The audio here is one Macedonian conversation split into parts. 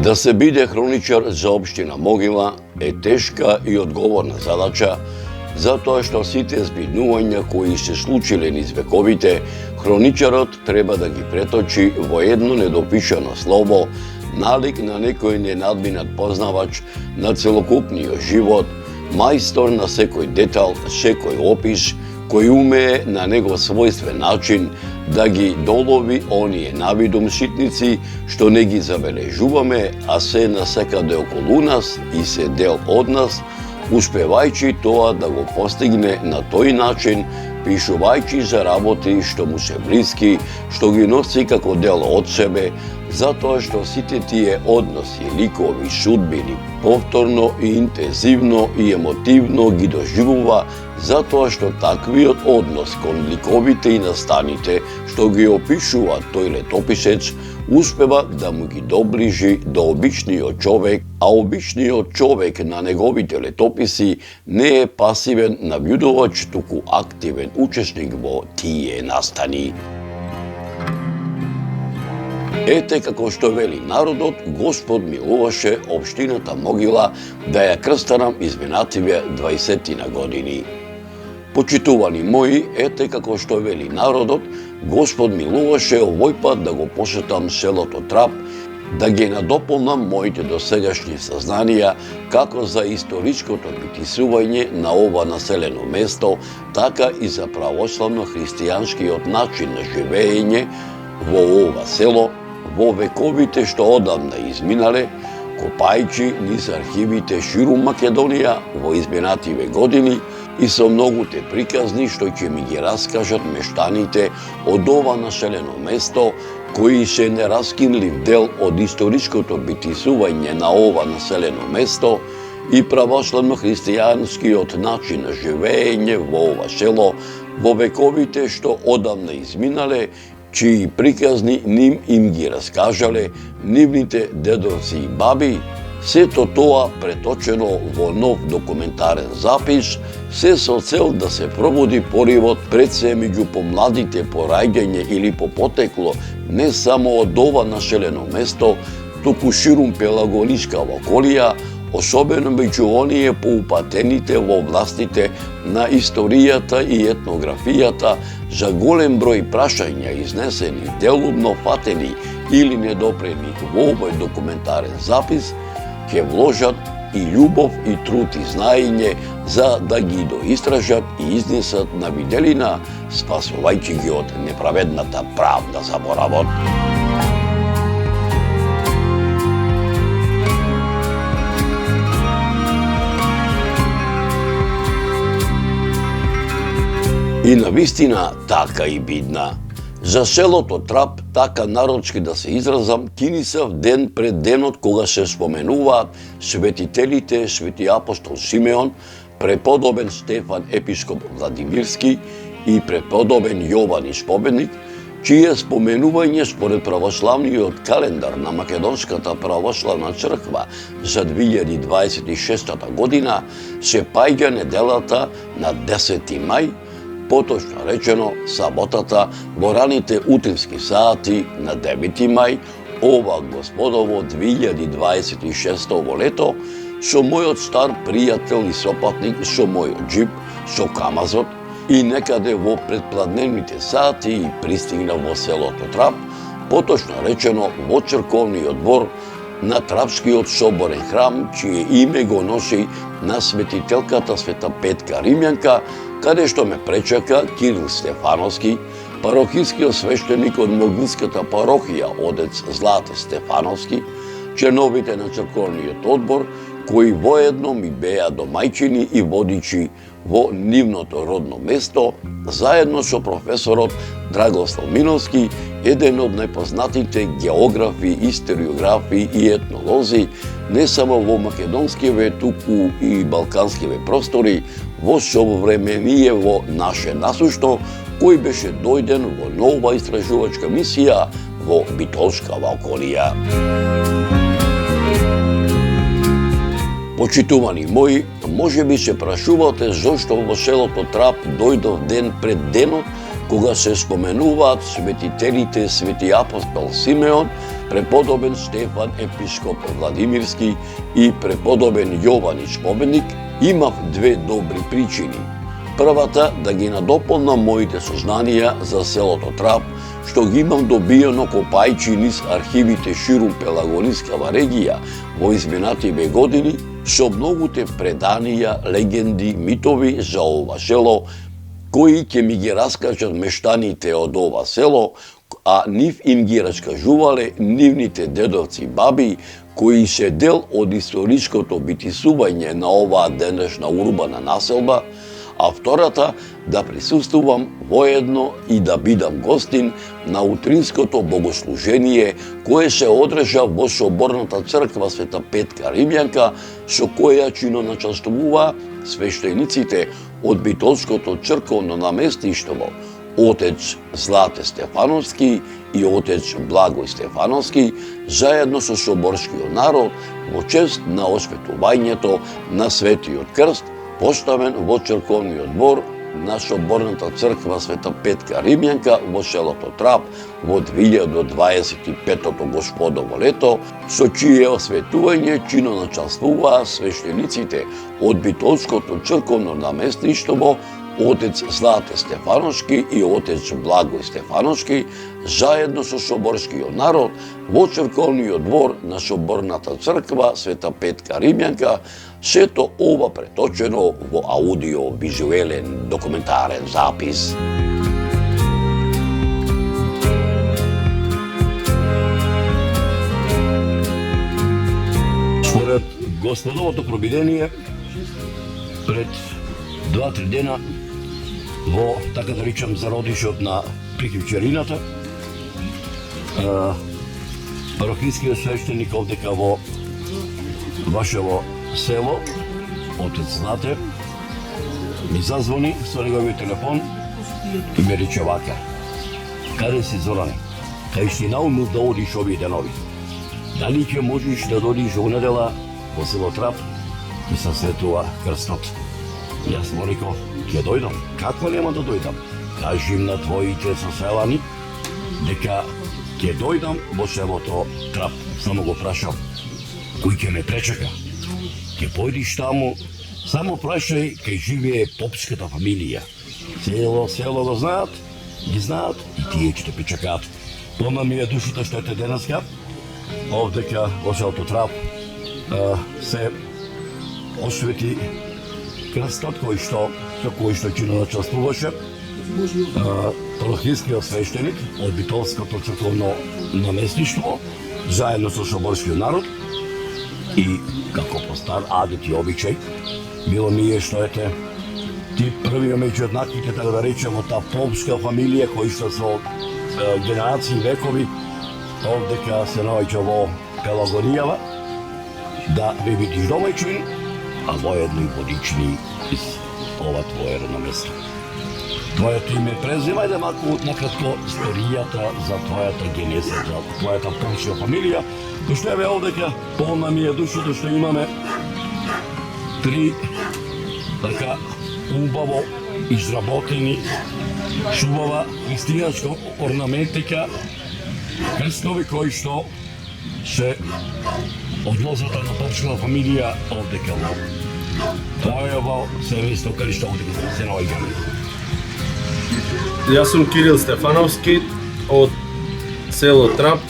Да се биде хроничар за општина Могила е тешка и одговорна задача, затоа што сите збиднувања кои се случиле низ вековите, хроничарот треба да ги преточи во едно недопишано слово, налик на некој ненадминат познавач на целокупниот живот, мајстор на секој детал, секој опис, кој умее на негов својствен начин да ги долови оние навидум ситници што не ги забележуваме, а се насекаде околу нас и се дел од нас, успевајќи тоа да го постигне на тој начин, пишувајќи за работи што му се блиски, што ги носи како дел од себе, затоа што сите тие односи, ликови, судбини, повторно и интензивно и емотивно ги доживува, затоа што таквиот однос кон ликовите и настаните, што ги опишува тој летописец, успева да му ги доближи до обичниот човек, а обичниот човек на неговите летописи не е пасивен набљудувач, туку активен учесник во тие настани. Ете како што вели народот, Господ милуваше општината Могила да ја крстарам изминативе 20 години. Почитувани мои, ете како што вели народот, Господ милуваше овој пат да го посетам селото Трап, да ги надополнам моите досегашни сазнанија како за историското приписување на ова населено место, така и за православно-христијанскиот начин на живење во ова село, во вековите што одамна изминале, копајќи низ архивите ширум Македонија во изминативе години и со многуте приказни што ќе ми ги раскажат мештаните од ова населено место, кои се нераскинлив дел од историското битисување на ова населено место и православно-христијанскиот начин на живење во ова село во вековите што одамна изминале, чии приказни ним им ги раскажале нивните дедовци и баби, сето тоа преточено во нов документарен запис, се со цел да се пробуди поривот пред се меѓу помладите по раѓање или по потекло не само од ова населено место, туку ширум Пелагонискава околија, особено меѓу оние поупатените во властите на историјата и етнографијата за голем број прашања изнесени, делумно фатени или недопрени во овој документарен запис, ќе вложат и љубов и труд и знаење за да ги доистражат и изнесат на виделина, спасувајќи ги од неправедната правда заборавот. И навистина така и бидна. За селото Трап, така народски да се изразам, кинисав ден пред денот кога се споменуваат светителите Свети апостол Симеон, преподобен Стефан епископ Владимирски и преподобен Јован Исповедник, чие споменување според православниот календар на Македонската православна црква за 2026 година се паѓа неделата на 10 мај, поточно речено саботата во раните утрински сати на 9 мај, ова господово 2026 во лето, со мојот стар пријател и сопатник, со мојот джип, со камазот, и некаде во предпладневните сати и пристигна во селото Трап, поточно речено во црковниот двор на Трапскиот соборен храм, чие име го носи на светителката Света Петка Римјанка, каде што ме пречака Кирил Стефановски, парохискиот свештеник од Могилската парохија одец Злате Стефановски, членовите на црковниот одбор, кои воедно ми беа домајчини и водичи во нивното родно место, заедно со професорот Драгослав Миновски, еден од најпознатите географи, историографи и етнолози, не само во македонскиве, туку и балканскиве простори, во современиево наше насушно, кој беше дојден во нова истражувачка мисија во Битолскава околија. Почитувани мои, може би се прашувате зошто во селото Трап дојдов ден пред денот кога се споменуваат светителите Свети апостол Симеон, преподобен Стефан епископ Владимирски и преподобен Јованич Победник, имав две добри причини. Првата, да ги надополнам моите сознанија за селото Трап, што ги имам добиено копајчи низ архивите ширум Пелагонискава регија во изминативе години, со многуте преданија, легенди, митови за ова село, кои ќе ми ги раскажат мештаните од ова село, а нив им ги раскажувале нивните дедовци и баби, кои се дел од историското битисување на оваа денешна урбана населба, а втората, да присуствувам воедно и да бидам гостин на утринското богослужение кое се одржа во Соборната црква Света Петка Римјанка, со која чиноначествува свештениците од Битолското црковно наместништво, отец Злате Стефановски и отец Благој Стефановски, заедно со соборскиот народ во чест на осветувањето на Светиот крст, поставен во црковниот двор на Соборната црква Света Петка Римјанка во селото Трап во 2025 Господово лето, со чие осветување чиноначествуваа свештениците од Битолското црковно наместништво, отец Злате Стефановски и отец Благој Стефановски, заедно со соборскиот народ во црковниот двор на Соборната црква Света Петка Римјанка, сето ова преточено во аудио-визуелен документарен запис. Според Господовото провидение, пред 2-3 дена во, така да речам, зародишот на приклучарината, парохискиот свештеник овдека во вашево село, отец Злате, ми зазвони со неговиот телефон и ме рече вака: каде си, Зоране? Кај си наумил да одиш овие денови? Дали ќе можеш да додиш во недела во село Трап и се светува крстот? Јас му реков: ќе дојдам. Како нема да дојдам? Кажи им на твоите соселани дека ќе дојдам во селото Трап. Само го прашам: кој ќе ме пречека? Ќе појдиш таму, само прашај кај живее попската фамилија. Село го знаат, ги знаат и тие ќе те пречекаат. Полна ми е душата што ете денеска, овдека во селото Трап се освети крстот со кој што чиноначествуваше парохискиот свештеник од Битолското црковно наместништво, заедно со соборскиот народ. И како по стар адет и обичај, било ми е што ете ти првиот меѓу еднаквите, така да речеме, таа попска фамилија кои што со генерации векови овдека се наоѓа во Пелагонијава, да ви бидиш домајчин, а воедно и водични из ова твое родно место. Твоето име презима, ајде малку накратко историјата за твојата генеза, за твојата попска фамилија, кој што еве овдека полна ми е душата што имаме 3 така убаво изработени шубава христијанска орнаментика крстови кои што се од лозата на попската фамилија овдека во твојово семејство каде што овдека се наоѓаме. Јас сум Кирил Стефановски од село Трап,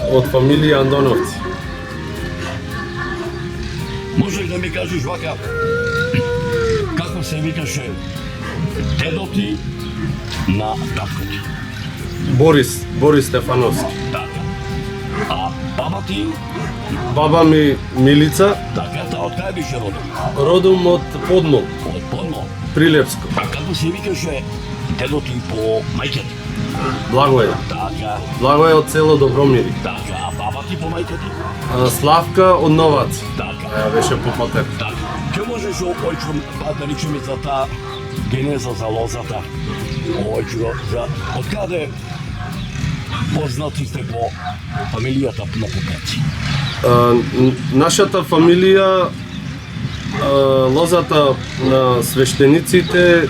од фамилија Андоновци. Можеш да ми кажеш вака, како се викаше дедо ти на татко ти? Борис Стефановски. Така. А баба ти? Баба ми Милица. Така, од кај беше родом? Родом од Подмол. Од Подмол. Прилепско. А како се викаше дедо ти по мајка ти? Благој. Така. Благој од село Добромири. Така, а баба ти по мајка ти? Славка од Новац. Така. Беше по потек. Така. Ке можеш опојчувам, да речеме за таа генеза за лозата? Опојчува за од каде познати сте по фамилијата на Попеци? Нашата фамилија, лозата на свештениците,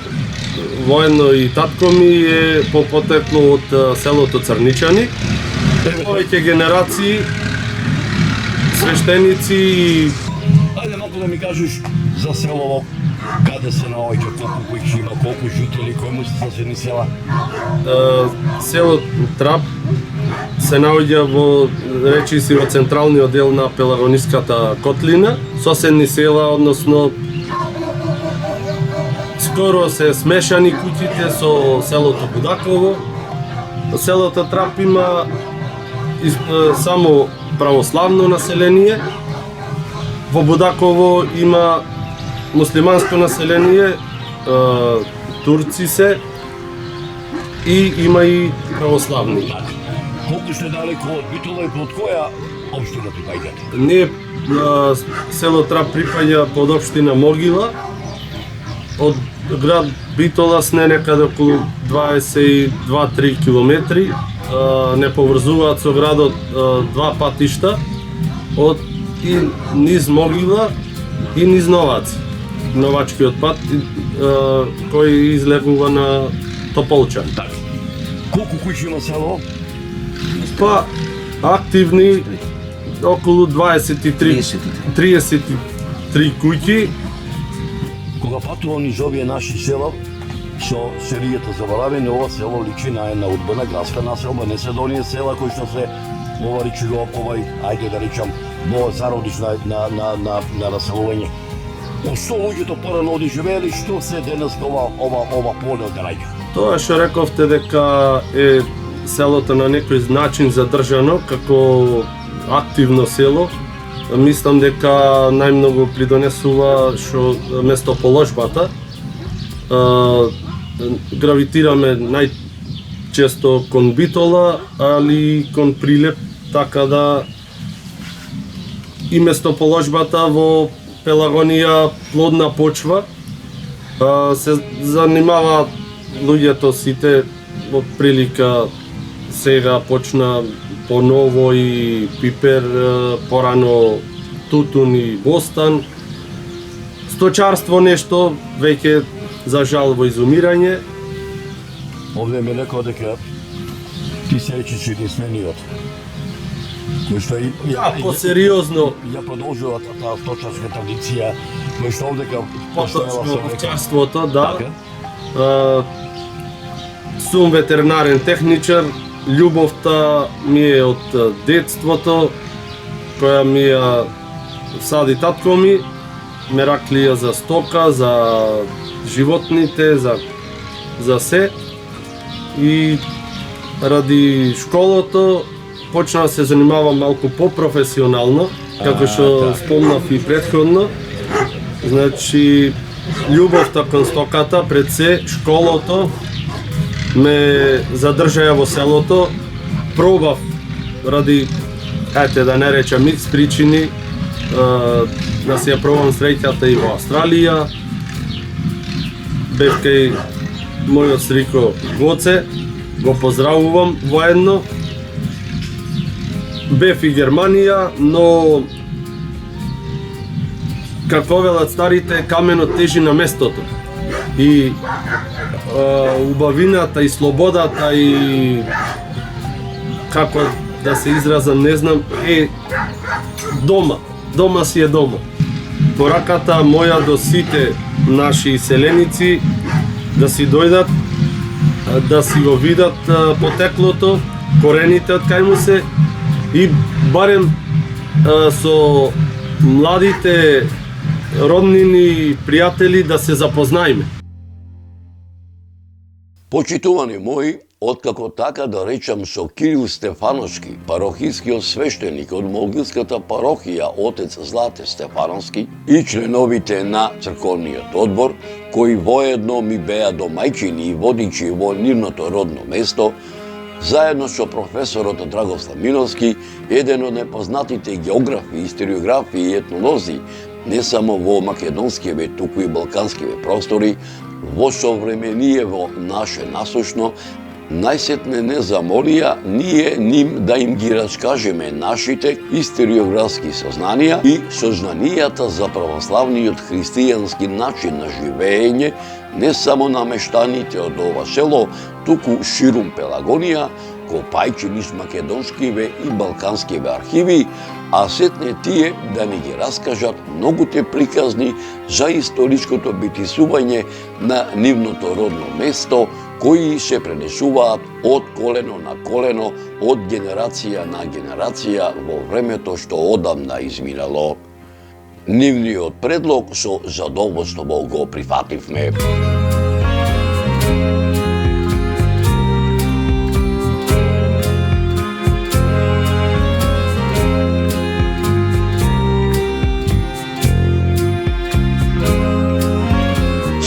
воедно и татко ми е по потекло од селото Црничани. повеќе генерации, свештеници и... Ајде малку да ми кажеш за селово, каде се наоѓа, колку куќи има, колку жители, кои му се соседни села? Село Трап се наоѓа во, речи си, во централниот дел на Пелагониската котлина. Соседни села, односно, скоро се смешани куќите со селото Будаково. Селото Трап има само православно население. Во Будаково има муслиманско население, турци се, и има и православни. Колку сте далеко од Битола и под која општина припаѓате? Ние, село Трап припаѓа под општина Могила. Од град Битола сме некаде околу 22-3 километри. Не поврзуваат со градот два патишта, од и низ Могила и низ Новаци. Новачкиот пат кој излегува на Тополчан. Колку куќи има село? Па активни околу 33 куќи. Кога патувам низ овие наши села, со селијата заборавени, ова село личи на една урбана градска населба, не се до оние села кои што се ова речи овај, ајде да речам, во зародиш на населување. Што луѓето порано одиживеели, што се денес ова поле од раѓа? Тоа што рековте дека е селото на некој начин задржано како активно село, мислам дека најмногу придонесува што местоположбата. Гравитираме најчесто кон Битола, али кон Прилеп, така да и местоположбата во Пелагонија плодна почва. Се занимаваат луѓето сите, од прилика сега почна поново и пипер, порано тутун и бостан. Сточарство нешто веќе за жал во изумирање. Овде ми рекол дека ти се речиш единствениот. Кој што Посериозно ја продолжува таа сточарска традиција, кој што овдека поточно овчарството, да. Сум ветеринарен техничар, љубовта ми е од детството, која ми ја сади татко ми, мераклија за стока, за животните, за се. И ради школото почна да се занимавам малку по-професионално, како што спомнав и претходно. Значи, љубовта кон стоката, пред се, школото ме задржаја во селото. Пробав ради, да не речам икс причини, да се ја пробам среќата и во Австралија. Бев кај мојот стрико Гоце, го поздравувам воедно. Бев и Германија, но како велат старите, каменот тежи на местото. И убавината и слободата и како да се изразам, не знам, е дома. Дома си е дома. Пораката моја до сите наши селеници да си дојдат, да си го видат потеклото, корените од кај му се, и барем со младите роднини и пријатели да се запознаеме. Почитувани мои, откако така да речам со Кирил Стефановски, парохискиот свештеник од Могилската парохија отец Злате Стефановски и членовите на црковниот одбор, кои воедно ми беа домајчини и водичи во нивното родно место, заедно со професорот Драгослав Миновски, еден од непознатите географи, историографи и етнолози, не само во македонскиве, туку и балканскиве простори, во современиево наше насушно, најсетне не замолија ние ним да им ги раскажеме нашите историографски сознанија и сознанијата за православниот христијански начин на живење, не само на мештаните од ова село, туку ширум Пелагонија, копајќи низ македонскиве и балканскиве архиви, а сетне тие да ни ги раскажат многуте приказни за историското битисување на нивното родно место, кои се пренесуваат од колено на колено, од генерација на генерација во времето што одамна изминало. Нивниот предлог со задоволство го прифативме.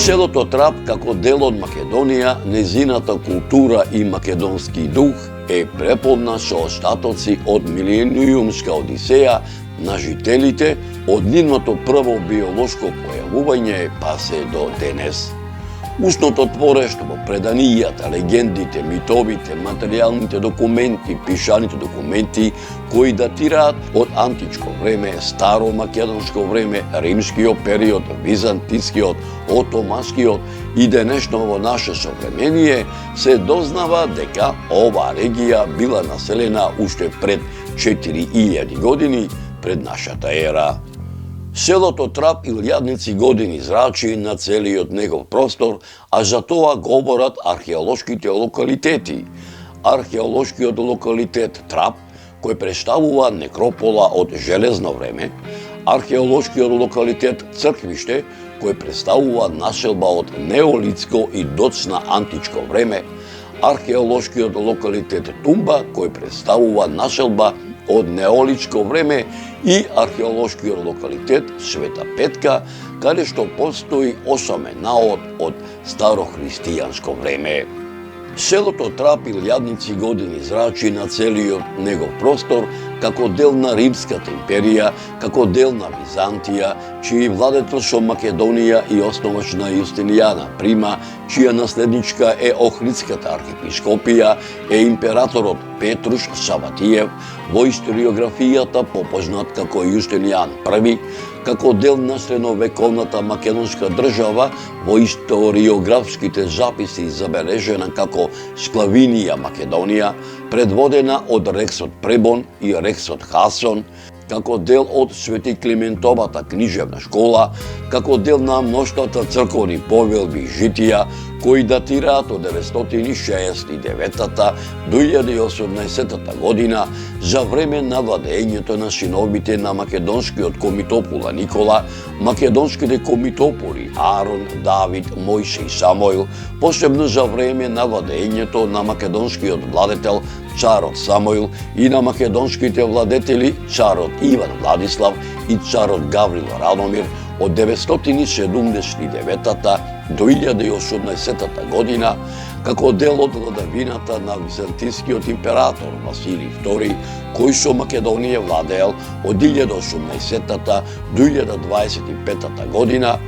Селото Трап, како дел од Македонија, незината култура и македонски дух е преполна со остатоци од милениумска одисеја на жителите од нивното прво биолошко појавување па се до денес. Устното творештво, преданијата, легендите, митовите, материјалните документи, пишаните документи кои датираат од античко време, старо македонско време, римскиот период, византискиот, отоманскиот и денешно во наше современие, се дознава дека оваа регија била населена уште пред 4000 години пред нашата ера. Селото Трап илјадници години зрачи на целиот негов простор, а за тоа говорат археолошките локалитети. Археолошкиот локалитет Трап, кој представува некропола од железно време, археолошкиот локалитет Црквиште, кој представува населба од неолитско и доцна античко време, археолошкиот локалитет Тумба, кој представува населба од неолитско време и археолошкиот локалитет Света Петка, каде што постои осаменаот од старохристијанско време. Селото Трап илјадници години зрачи на целиот негов простор како дел на Римската империја, како дел на Византија, чиј владетел со Македонија и основач на Јустинијана Прима, чија наследничка е Охридската архиепископија, е императорот Петруш Саватиев, во историографијата попознат како Јустинијан Први, како дел на средновековната македонска држава, во историографските записи забележена како Склавинија Македонија, предводена од Рексот Пребон и Рексот Хасон, како дел од Свети Климентовата книжевна школа, како дел на мноштвата црковни повелби и житија, кои датираат од 969 до 1018 година, за време на владењето на синовите на македонскиот комитопула Никола, македонските комитополи Аарон, Давид, Мојсе и Самоил, посебно за време на владењето на македонскиот владетел царот Самоил и на македонските владетели царот Иван Владислав и царот Гаврил Радомир од 979 до 1018 година, како дел од владавината на византискиот император Василий II, кој со Македонија владеел од 1018 до 1025 година,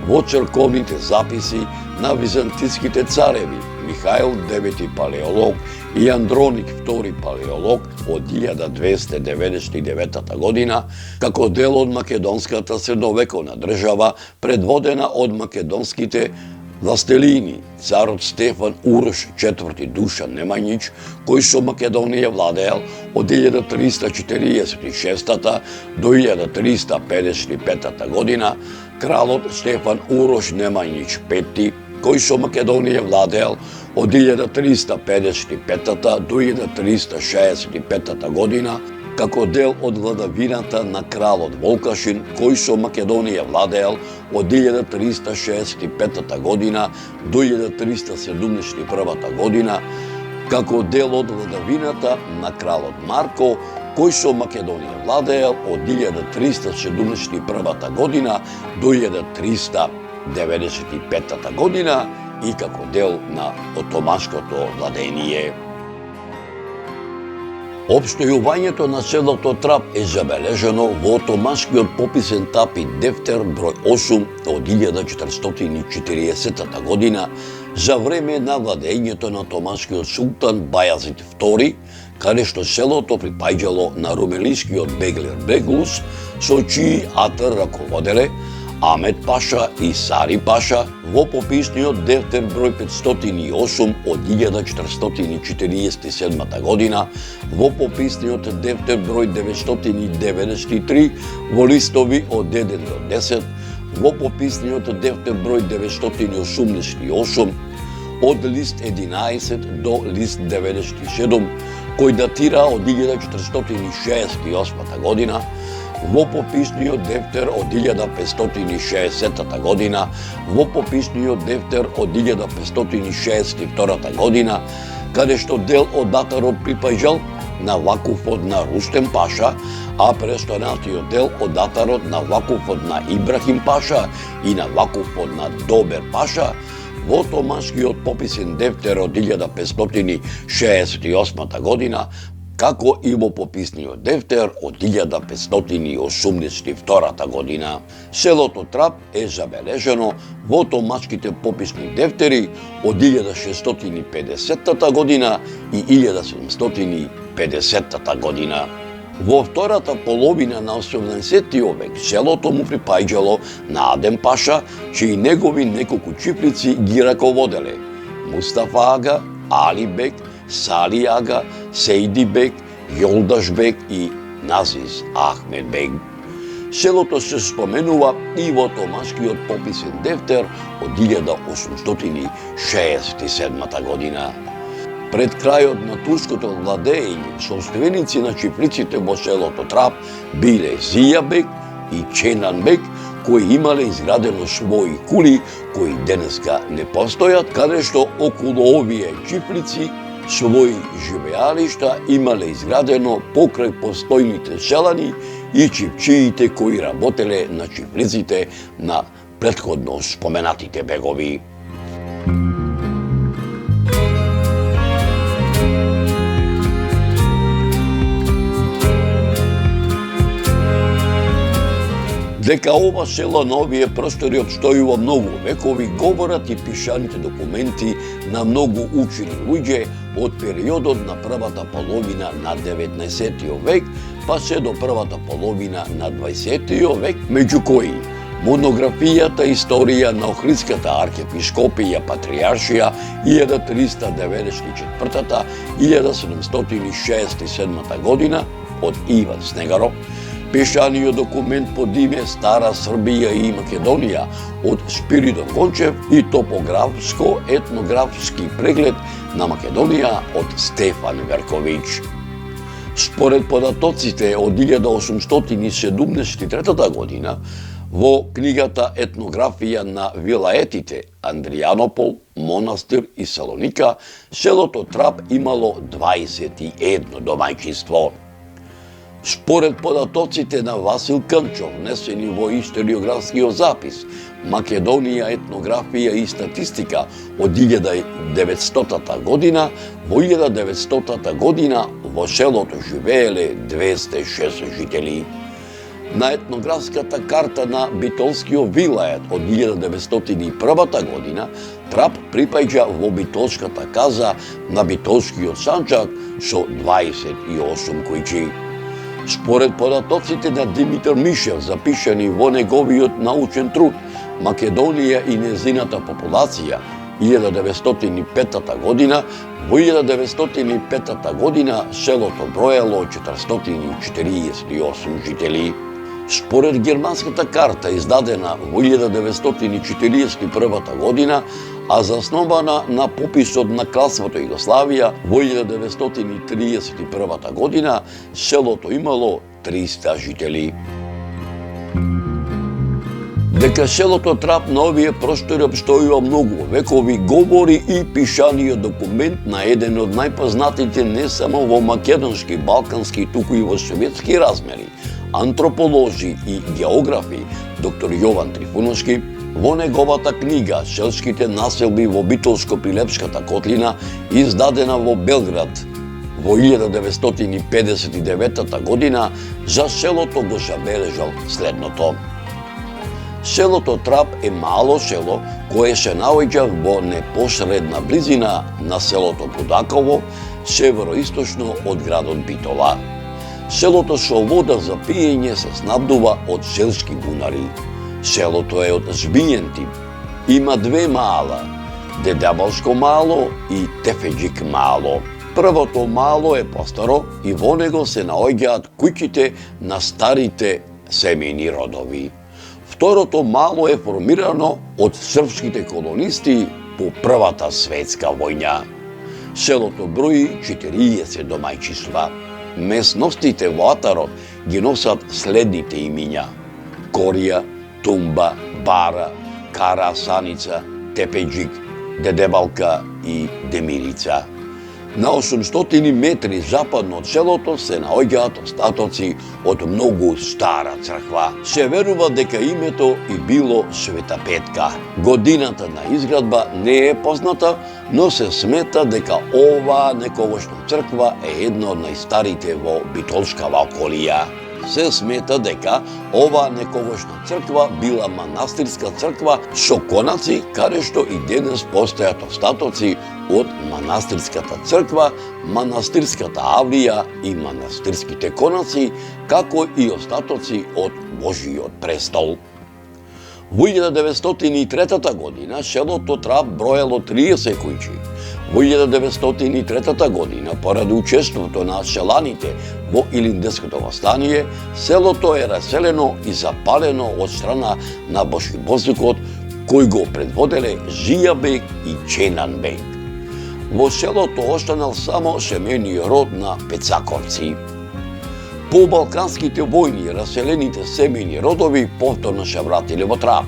во црковните записи на византиските цареви Михаил IX Палеолог и Андроник II Палеолог од 1299 година, како дел од македонската средновековна држава, предводена од македонските властелини, царот Стефан Урош IV Душан Немањич, кој со Македонија владеел од 1346 до 1355 година, кралот Стефан Урош Немањич V, кој со Македонија владеел од 1355 до 1365 година, како дел од владавината на кралот Волкашин, кој со Македонија владеел од 1365 година до 1371 година, како дел од владавината на кралот Марко, кој со Македонија владеел од 1371 година до 1395 година и како дел на отоманското владење. Обстојувањето на селото Трап е забележено во отоманскиот пописен тапи Дефтер број 8 од 1440 година за време на владењето на отоманскиот султан Бајазид II, каде што селото припаѓало на румелискиот беглер Беглус, со чии атар раководеле, Амет Паша и Сари Паша во пописниот дефтер број 508 од 1447 година, во пописниот дефтер број 993 во листови од 1 до 10, во пописниот дефтер број 988 од лист 11 до лист 97, кој датира од 1468 година, во пописниот дефтер од 1560 година, во пописниот дефтер од 1562 година, каде што дел од датарот припаѓал на вакуфот на Рустем Паша, а преостанатиот дел од датарот на вакуфот на Ибрахим Паша и на вакуфот на Добер Паша, во томашкиот пописен дефтер од 1568 година, како и во пописниот дефтер од 1582 година. Селото Трап е забележено во томашките пописни дефтери од 1650 година и 1750 година. Во втората половина на 18 век селото му припаѓало на Адем Паша, чии негови неколку чифлици ги раководеле: Мустафа ага, Али бек, Сали ага, Сейди бек, Јолдаш бек и Назиз Ахмед бек. Селото се споменува и во томашкиот пописен дефтер од 1867 година. Пред крајот на турското владење, собственици на чифлиците во селото Трап биле Зија бек и Ченан бек, кои имале изградено своји кули, кои денеска не постојат, каде што околу овие чифлици своји живеалишта имале изградено покрај постојните селани и чипчиите кои работеле на чифлиците на претходно споменатите бегови. Дека ова село на овие простори обстојува многу векови, говорат и пишаните документи на многу учени луѓе од периодот на првата половина на 19 век, па се до првата половина на 20 век, меѓу кои монографијата Историја на Охридската архиепископија Патриаршија 1394-1767 година од Иван Снегаров, пишаниот документ под име Стара Србија и Македонија од Спиридон Гончев и топографско-етнографски преглед на Македонија од Стефан Верковиќ. Според податоците од 1873 година, во книгата Етнографија на вилаетите Андријанопол, Монастир и Салоника, селото Трап имало 21 домаќинство. Според податоците на Васил Канчов, внесени во историографскиот запис Македонија, етнографија и статистика од 1900 година, во 1900 година во селото живееле 206 жители. На етнографската карта на Битолскиот вилает од 1901 година, Трап припаѓа во Битолската каза на Битолскиот Санчак со 28 кујчи. Според податоците на Димитар Мишев, запишани во неговиот научен труд Македонија и незината популација 1905 година, во 1905 година селото броело 448 жители. Според германската карта, издадена во 1941 година, а заснована на пописот на Кралството Југославија во 1931 година, селото имало 300 жители. Дека селото Трап на овие простори обстојува многу векови, говори и пишаниот документ на еден од најпознатите не само во македонски, балкански, туку и во советски размери, антроположи и географи, доктор Јован Трифуновски, во неговата книга «Селските населби во Битолско-Прилепската котлина», издадена во Белград во 1959 година, за селото го забележал следното. Селото Трап е мало село кое се наоѓа во непосредна близина на селото Будаково, североисточно од градот Битола. Селото со вода за пиење се снабдува од селски бунари. Селото е од збињен тип. Има две мала, Дедабалско мало и Тефеџик мало. Првото мало е постаро и во него се наоѓаат куќите на старите семејни родови. Второто мало е формирано од српските колонисти по Првата светска војна. Селото брои 40 домајчиства. Местностите во атарот ги носат следните имиња: Корија, Тумба, Бара, Кара Саница, Тепеџик, Дедебалка и Демирица. На 800 метри западно од селото се наоѓаат остатоци од многу стара црква. Се верува дека името и било Света Петка. Годината на изградба не е позната, но се смета дека оваа некогашна црква е една од најстарите во Битолскава околија. Се смета дека оваа некогашна црква била манастирска црква со конаци, каде што и денес постојат остатоци од манастирската црква, манастирската авлија и манастирските конаци, како и остатоци од Божиот престол. Во 1903 година селото Трап броело 30 куќи. Во 1903 година, поради учеството на селаните во Илинденското востание, селото е раселено и запалено од страна на Бошибозукот, кој го предводеле Жијабек и Ченанбек. Во селото останал само семејниот род на Пецаковци. По балканските војни раселените семејни родови повторно се вратиле во Трап.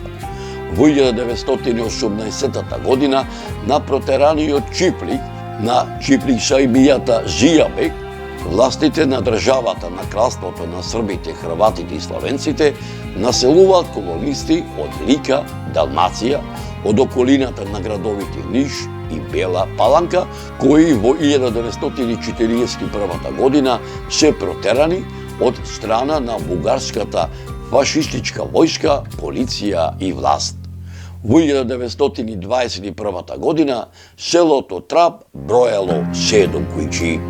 Во 1918 година на протераниот Чиплик, на Чиплик Сајбијата Жијабек, властите на државата на кралството на србите, хрватите и славенците населуваат колонисти од Лика, Далмација, од околината на градовите Ниш и Бела Паланка, кои во 1941 година се протерани од страна на бугарската фашистичка војска, полиција и власт. Во 1921 година селото Трап броело 7 куќи.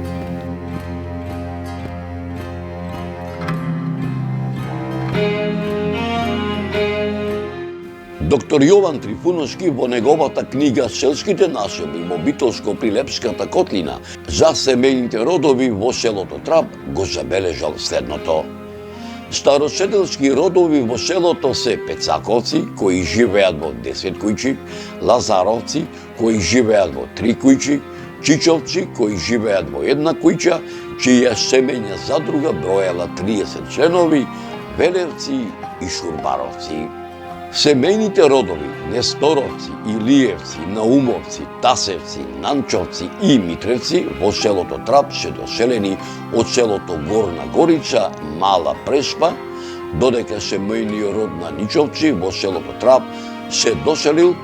Доктор Јован Трифуновски во неговата книга Селските населби во Битолско-Прилепската котлина за семејните родови во селото Трап го забележал следното. Староседелски родови во селото се Пецаковци, кои живеат во 10 куќи, Лазаровци, кои живеат во 3 куќи, Чичовци, кои живеат во 1 куќа, чија семејна задруга броела 30 членови, Велевци и Шурбаровци. Семејните родови Несторовци, Илиевци, Наумовци, Тасевци, Нанчовци и Митревци во селото Трап се доселени од селото Горна Горича, Мала Преспа, додека семејниот род на Ничовци во селото Трап се доселил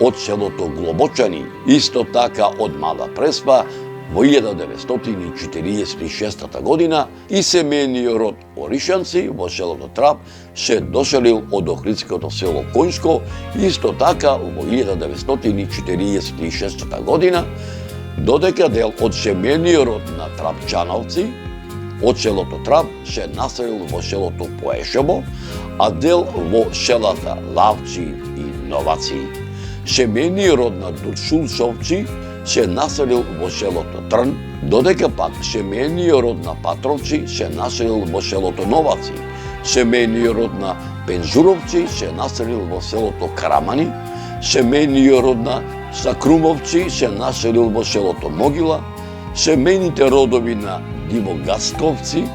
од селото Глобочани, исто така од Мала Преспа во 1946 година и семејниот род Оришанци во селото Трап се доселил од Охридското село Коњско, исто така во 1946 година, додека дел од семејниот род на Трапчановци од селото Трап се населил во селото Поешево, а дел во селата Лавци и Новаци. Семејниот род на Дуршулцовци се населил во селото Трн, додека пак семејниот род на Патровци се населил во селото Новаци. Семејниот род на Пензуровци се населил во селото Карамани, семејниот род на Сакрумовци се населил во селото Могила, семејните родови на Дивогасковци,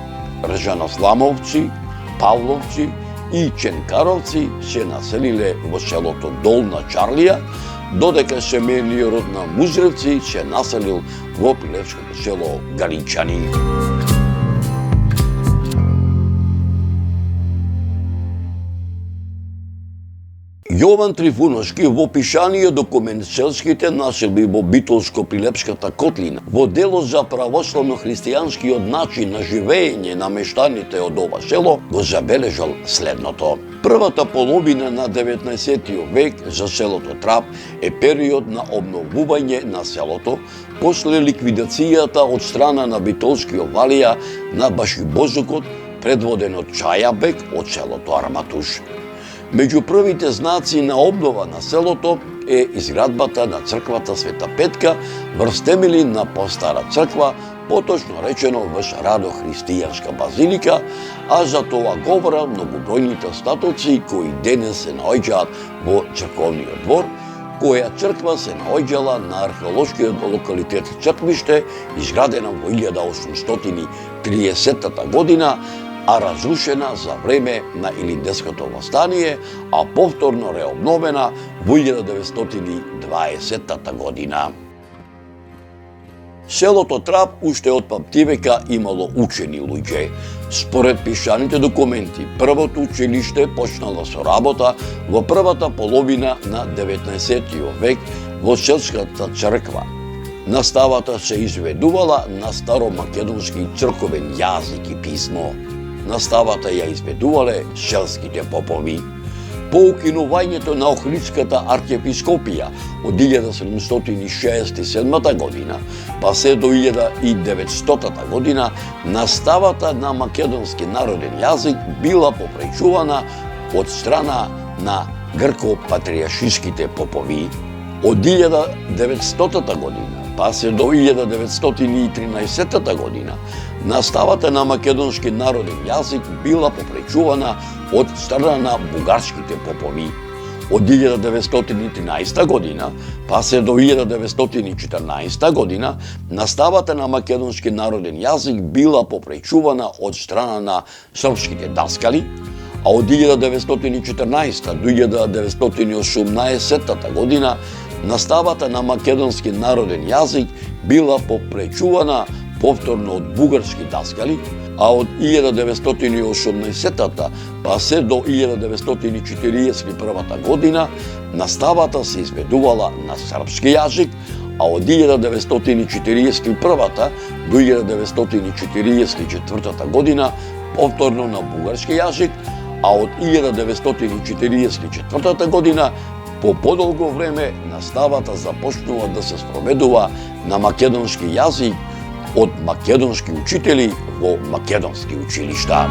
Ржаносламовци, Павловци и Ченкаровци се населиле во селото Долна Чарлија, додека семејниот род на Музревци се населил во Прилепското село Галичани. Јован Трифуновски во пишаниот документ Селските населби во Битолско-Прилепската котлина во делот за православно-христијанскиот начин на живење на мештаните од ова село го забележал следното. Првата половина на 19 век за селото Трап е период на обновување на селото после ликвидацијата од страна на битолскиот валија на Башибозукот, предводен од Чајабек од селото Арматуш. Меѓу првите знаци на обнова на селото е изградбата на црквата Света Петка врз темели на постара црква, поточно речено врз радо-христијанска базилика, а за тоа говорат многобројните статуци кои денес се наоѓаат во црковниот двор, која црква се наоѓала на археолошкиот локалитет Црквиште, изградена во 1830 година, а разрушена за време на Илинденското востание, а повторно реобновена во 1920 година. Селото Трап уште од памтивека имало учени луѓе. Според пишаните документи, првото училиште почнало со работа во првата половина на 19 век во селската црква. Наставата се изведувала на старомакедонски црковен јазик и писмо. Наставата ја изведувале селските попови. По укинувањето на Охридската архиепископија од 1767 година, па се до 1900 година, наставата на македонски народен јазик била попречувана од страна на грко-патријаршиските попови. Од 1900 година, па се до 1913 година, наставата на македонски народен јазик била попречувана од страна на бугарските попови. Од 1913 година, па се до 1914 година, наставата на македонски народен јазик била попречувана од страна на српските даскали, а од 1914 до 1918 година, наставата на македонски народен јазик била попречувана повторно од бугарски даскали, а од 1918 па се до 1941 година наставата се изведувала на српски јазик, а од 1941 до 1944 година повторно на бугарски јазик, а од 1944 година по подолго време наставата започнува да се спроведува на македонски јазик од македонски учители во македонски училишта.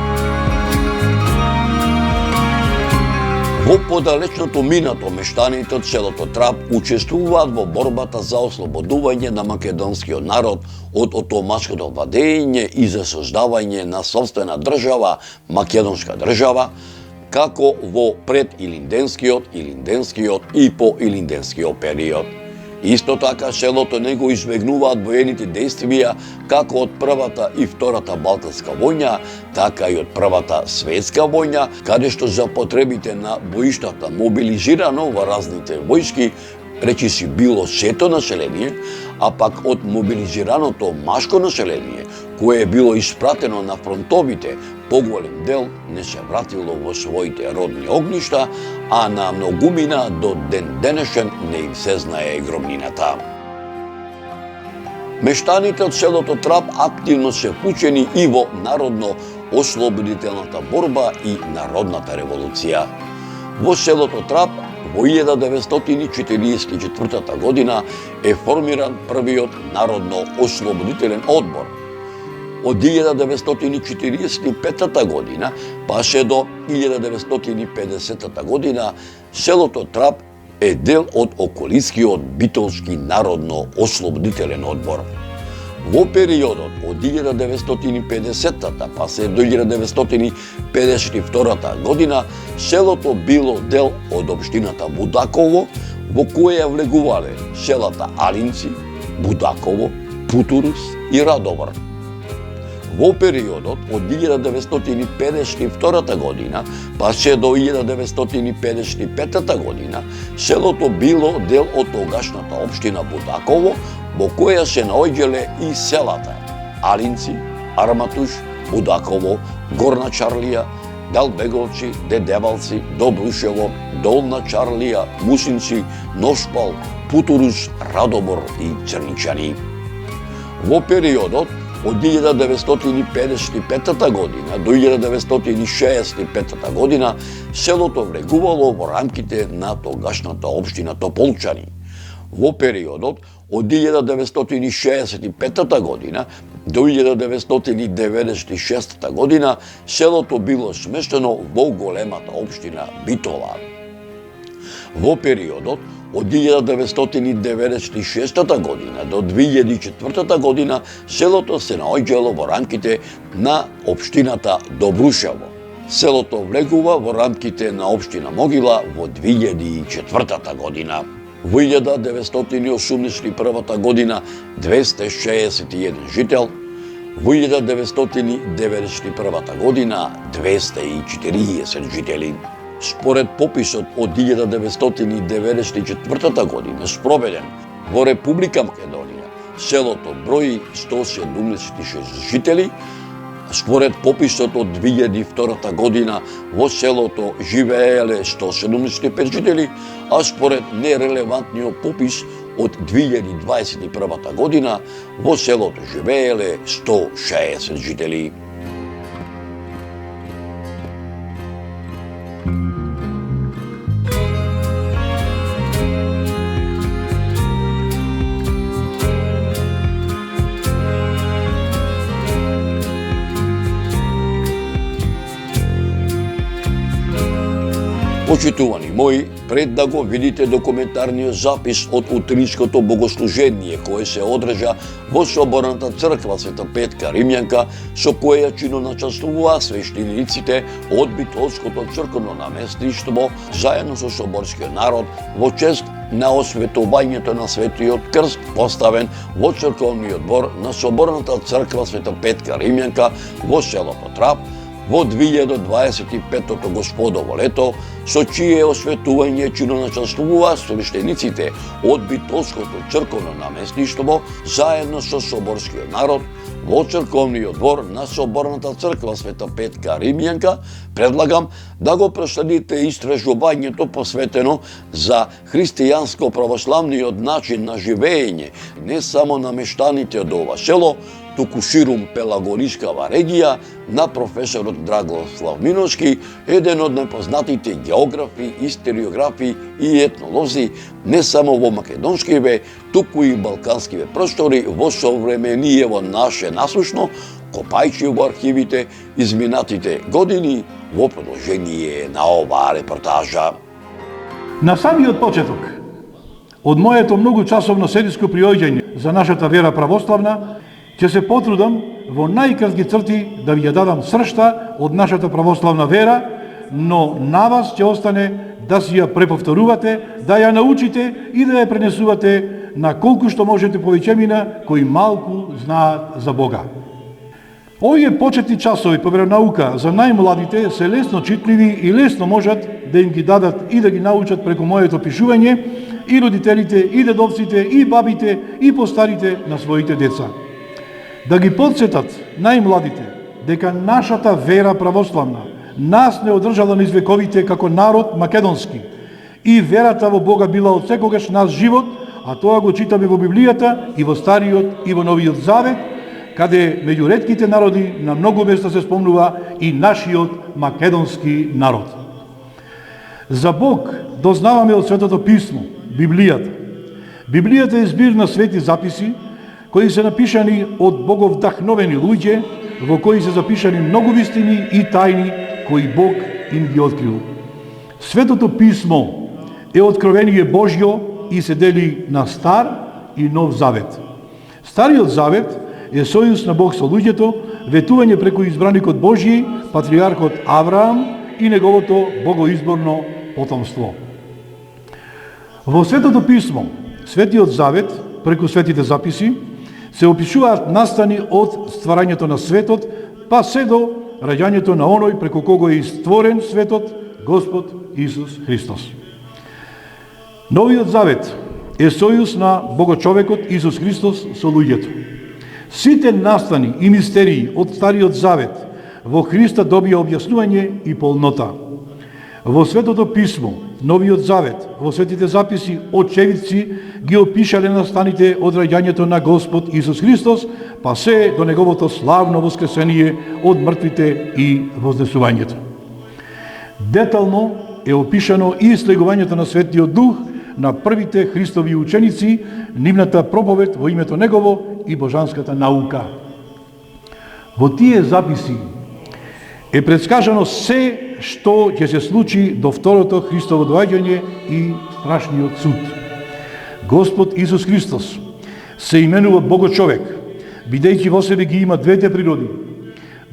Во подалечното минато мештаните од селото Трап учествуваат во борбата за ослободување на македонскиот народ од отоманското владење и за создавање на сопствена држава, македонска држава, како во предилинденскиот, илинденскиот и поилинденскиот период. Исто така селото не го избегнуваат воените действија како од Првата и Втората Балканска војна, така и од Првата светска војна, каде што за потребите на боиштата мобилизирано во разните војски, речиси било сето население, а пак од мобилизираното машко население, кое било испратено на фронтовите, поголем дел не се вратило во своите родни огништа, а на многумина до ден денешен не им се знае гробнината. Мештаните од селото Трап активно се вклучени и во народно-ослободителната борба и народната револуција. Во селото Трап во 1944 година е формиран првиот народно-ослободителен одбор. Од 1945 година па се до 1950 година селото Трап е дел од околискиот битолски народно-ослободителен одбор. Во периодот од 1950 па се до 1952 година селото било дел од општината Будаково, во која влегувале селата Алинци, Будаково, Путурус и Радовар. Во периодот од 1952 година па се до 1955 година селото било дел од тогашната општина Будаково, во која се наоѓале и селата Алинци, Арматуш, Будаково, Горна Чарлија, Далбеговци, Дедевалци, Добрушево, Долна Чарлија, Мусинци, Ношпал, Путурус, Радобор и Црничани. Во периодот од 1955 година до 1965 година селото влегувало во рамките на тогашната општина Тополчани. Во периодот од 1965 година до 1996 година селото било смештено во големата општина Битола. Во периодот од 1996 година до 2004 година селото се наоѓало во рамките на општината Добрушево. Селото влегува во рамките на општина Могила во 2004 година. Во 1981 година 261 жител, во 1991 година 240 жители. Според пописот од 1994 година спроведен во Република Македонија, селото брои 176 жители. Според пописот од 2002 година во селото живееле 175 жители, а според нерелевантниот попис од 2021 година во селото живееле 160 жители. Почитувани мои, пред да го видите документарниот запис од утринското богослужение кое се одржа во Соборната црква Света Петка Римјанка, со кое ја чиноначествуваа свештениците од Битолското црковно наместништво заедно со соборскиот народ во чест на осветувањето на Светиот крст поставен во црковниот двор на Соборната црква Света Петка Римјанка во селото Трап, во 2025 Господово лето, со чие осветување чиноначествуваа свештениците од Битолското црковно наместништво заедно со соборскиот народ во црковниот двор на Соборната црква Света Петка Римјанка, предлагам да го проследите истражувањето посветено за христијанско-православниот начин на живење не само на мештаните од ова село, туку ширум Пелагонискава регија на професорот Драгослав Миновски, еден од најпознатите географи, историографи и етнолози не само во македонскиве, туку и балканскиве простори во современиево наше насушно, копајќи во архивите изминатите години во продолжение на оваа репортажа. На самиот почеток, од моето многу часовно седиско приоѓање за нашата вера православна, ќе се потрудам во најкратки црти да ви ја дадам сршта од нашата православна вера, но на вас ќе остане да си ја преповторувате, да ја научите и да ја пренесувате на колку што можете повеќемина кои малку знаат за Бога. Овие почетни часови по веронаука за најмладите се лесно читливи и лесно можат да им ги дадат и да ги научат преку моето пишување и родителите, и дедовците, и бабите, и постарите на своите деца. Да ги подсетат најмладите дека нашата вера православна нас не одржала низ вековите како народ македонски и верата во Бога била од секогаш наш живот, а тоа го читаме во Библијата и во Стариот и во Новиот Завет, каде меѓу ретките народи на многу места се спомнува и нашиот македонски народ. За Бог дознаваме од Светото Писмо, Библијата. Библијата е збир на свети записи кои се напишани од боговдахновени луѓе, во кои се запишани многу вистини и тајни кои Бог им ги открил. Светото Писмо е откровение Божјо и се дели на Стар и Нов Завет. Стариот Завет е сојуз на Бог со луѓето, ветување преку избраникот Божји, патриархот Авраам и неговото богоизборно потомство. Во Светото Писмо, Светиот Завет, преку светите записи, се опишуваат настани од стварањето на светот, па се до раѓањето на оној преку кого е створен светот, Господ Исус Христос. Новиот Завет е сојуз на Богочовекот Исус Христос со луѓето. Сите настани и мистерии од Стариот Завет во Христа добија објаснување и полнота. Во Светото Писмо, Новиот Завет, во светите записи очевидци ги опишале настаните од раѓањето на Господ Исус Христос, па се до неговото славно воскресение од мртвите и вознесувањето. Детално е опишано и слегувањето на Светиот Дух на првите Христови ученици, нивната проповед во името Негово и божанската наука. Во тие записи е предскажано се што ќе се случи до второто Христово доаѓање и страшниот суд. Господ Исус Христос се именува Богочовек, бидејќи во себе ги има двете природи,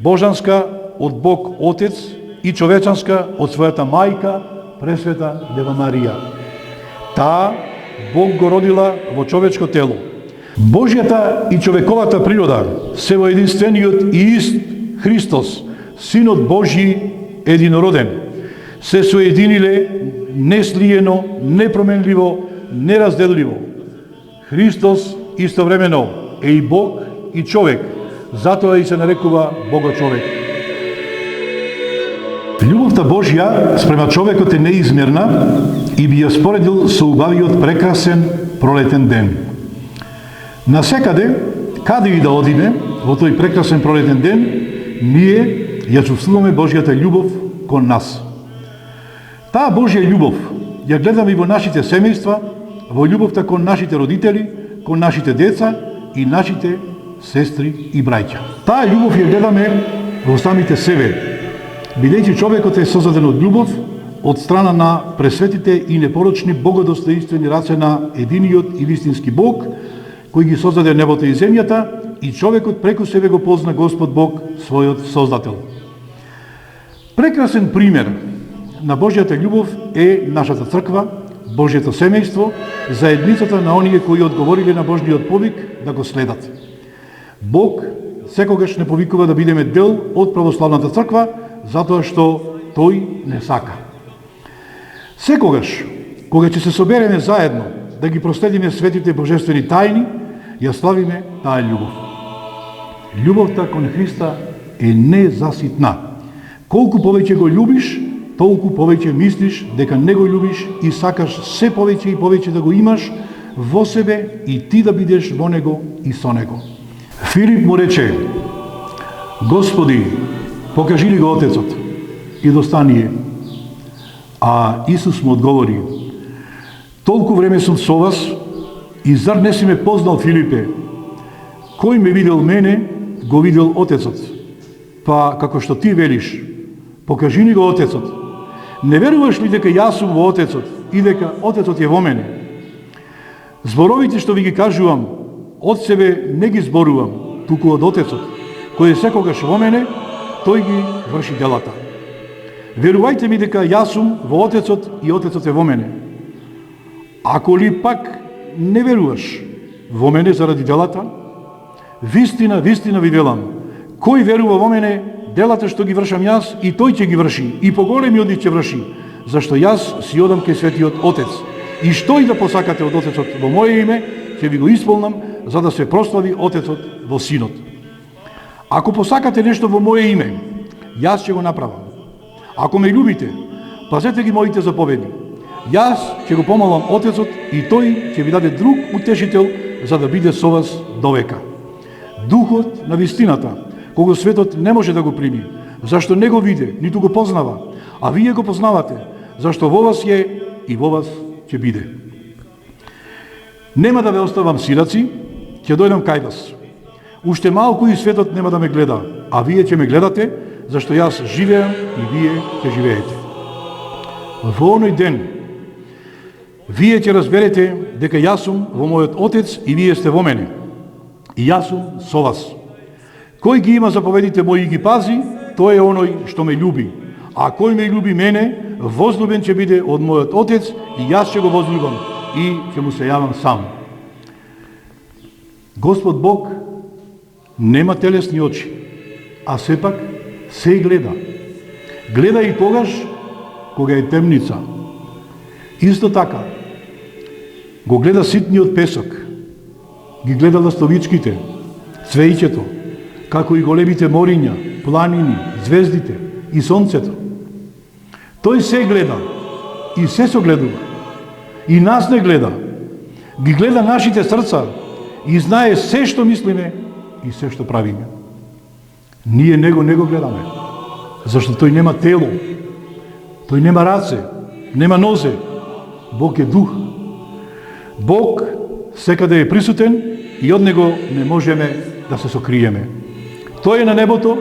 божанска од Бог Отец и човечанска од својата мајка, Пресвета Дева Марија. Таа Бог го родила во човечко тело. Божјата и човековата природа се во единствениот и ист Христос, Синот Божји единороден, се соединиле неслиено, непроменливо, неразделливо. Христос истовремено е и Бог и човек, затоа и се нарекува Богочовек. Љубовта Божја спрема човекот е неизмерна и би ја споредил со убавиот прекрасен пролетен ден. Насекаде, каде и да одиме во тој прекрасен пролетен ден, ние ја чувствуваме Божјата љубов кон нас. Таа Божја љубов ја гледаме и во нашите семејства, во љубовта кон нашите родители, кон нашите деца и нашите сестри и браќа. Таа љубов ја гледаме во самите себе, бидејќи човекот е создаден од љубов, од страна на пресветите и непорочни богодостоинствени раце на единиот и вистински Бог, кој ги создаде небото и земјата, и човекот преку себе го позна Господ Бог, својот Создател. Прекрасен пример на Божјата љубов е нашата црква, Божјето семејство, заедницата на оние кои одговориле на Божниот повик да го следат. Бог секогаш не повикува да бидеме дел од православната црква, затоа што тој не сака. Секогаш, кога ќе се собереме заедно да ги проследиме светите божествени тајни, ја славиме таа љубов. Љубовта кон Христа е незаситна. Колку повеќе го љубиш, толку повеќе мислиш дека не го љубиш и сакаш се повеќе и повеќе да го имаш во себе и ти да бидеш во него и со него. Филип му рече: Господи, покажи ли го Отецот и достани. А Исус му одговори: толку време сум со вас и зар не си ме познал, Филипе? Кој ме видел мене, го видел Отецот. Па како што ти велиш, покажи ни го Отецот. Не веруваш ли дека јас сум во Отецот и дека Отецот е во мене? Зборовите што ви ги кажувам, од себе не ги зборувам, туку од Отецот, кој е секогаш во мене, тој ги врши делата. Верувајте ми дека јас сум во Отецот и Отецот е во мене. Ако ли пак не веруваш во мене заради делата, вистина, вистина ви велам, кој верува во мене, делата што ги вршам јас, и тој ќе ги врши, и поголеми од нив ќе врши, зашто јас си одам кај Светиот Отец. И што и да посакате од Отецот во моје име, ќе ви го исполнам, за да се прослави Отецот во Синот. Ако посакате нешто во моје име, јас ќе го направам. Ако ме љубите, пазете ги моите заповеди. Јас ќе го помолам Отецот и тој ќе ви даде друг утешител за да биде со вас довека. Духот на вистината, кого светот не може да го прими, зашто не го виде, ниту го познава, а вие го познавате, зашто во вас е и во вас ќе биде. Нема да ве оставам сираци, ќе дојдам кај вас. Уште малку и светот нема да ме гледа, а вие ќе ме гледате, зашто јас живеам и вие ќе живеете. Во оној ден, вие ќе разберете дека јас сум во мојот Отец и вие сте во мене. И јас сум со вас. Кој ги има заповедите мои и ги пази, тој е оној што ме љуби. А кој ме љуби мене, возлюбен ќе биде од мојот Отец и јас ќе го возлюбам и ќе му се јавам сам. Господ Бог нема телесни очи, а сепак се гледа. Гледа и тогаш кога е темница. Исто така, го гледа ситниот песок, ги гледа ластовичките, цвејќето, како и големите мориња, планини, звездите и сонцето. Тој се гледа и се согледува. И нас не гледа. Ги гледа нашите срца и знае се што мислиме и се што правиме. Ние него не го гледаме, зашто тој нема тело, тој нема раце, нема нозе. Бог е дух. Бог секаде е присутен и од него не можеме да се сокриеме. Тој е на небото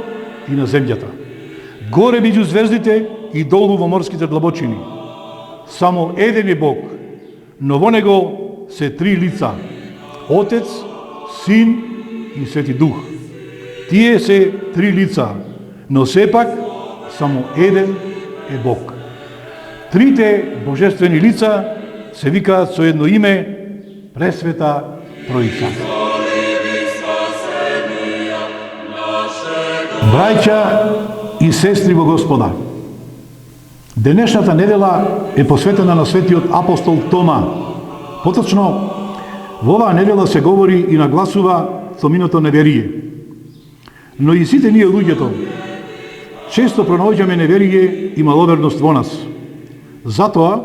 и на земјата, горе меѓу звездите и долу во морските длабочини. Само еден е Бог, но во него се три лица: Отец, Син и Свети Дух. Тие се три лица, но сепак само еден е Бог. Трите божествени лица се викаат со едно име: Пресвета Троица. Браќа и сестри во Господа, денешната недела е посветена на светиот апостол Тома. Поточно, во оваа недела се говори и нагласува Томиното неверие. Но и сите ние луѓето често пронаоѓаме неверие и маловерност во нас. Затоа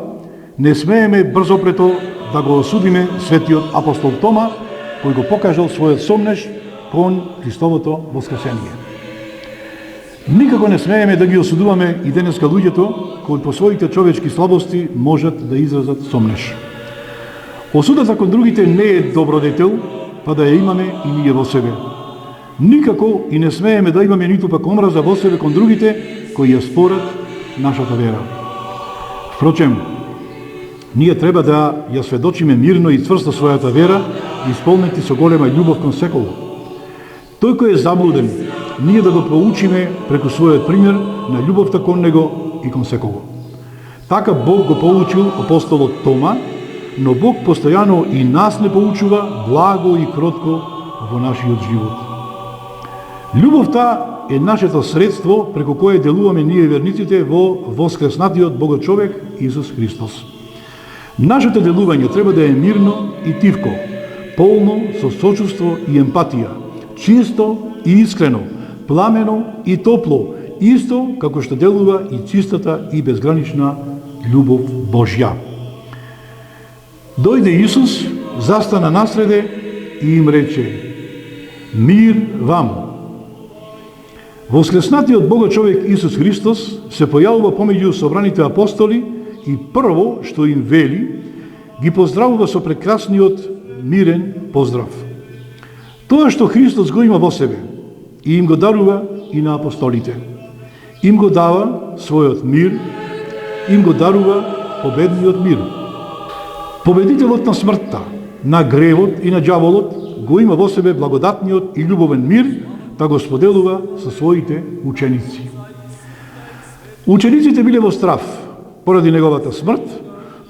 не смееме брзопрето да го осудиме светиот апостол Тома, кој го покажал својот сомнеж кон Христовото воскресение. Никако не смееме да ги осудуваме и денеска луѓето кои по своите човечки слабости можат да изразат сомнеж. Осудата кон другите не е добродетел, па да ја имаме и ние во себе. Никако и не смееме да имаме ниту пак омраза во себе кон другите кои ја спорат нашата вера. Впрочем, ние треба да ја сведочиме мирно и цврсто својата вера, исполнети со голема љубов кон секого. Тој кој е заблуден, ние да го проучиме преку својот пример на љубовта кон него и кон секого. Така Бог го поучил апостолот Тома, но Бог постојано и нас не поучува благо и кротко во нашиот живот. Љубовта е нашето средство преку кое делуваме ние верниците во воскреснатиот Богочовек Исус Христос. Нашето делување треба да е мирно и тивко, полно со сочувство и емпатија, чисто и искрено, пламено и топло, исто како што делува и чистата и безгранична љубов Божја. Дојде Исус, застана насреде и им рече: Мир вам! Воскреснатиот Богочовек Исус Христос се појавува помеѓу собраните апостоли и прво што им вели, ги поздравува со прекрасниот мирен поздрав. Тоа што Христос го има во себе и им го дарува и на апостолите. Им го дава својот мир, им го дарува победниот мир. Победителот на смртта, на гревот и на ѓаволот го има во себе благодатниот и љубовен мир, да го споделува со своите ученици. Учениците биле во страв поради неговата смрт,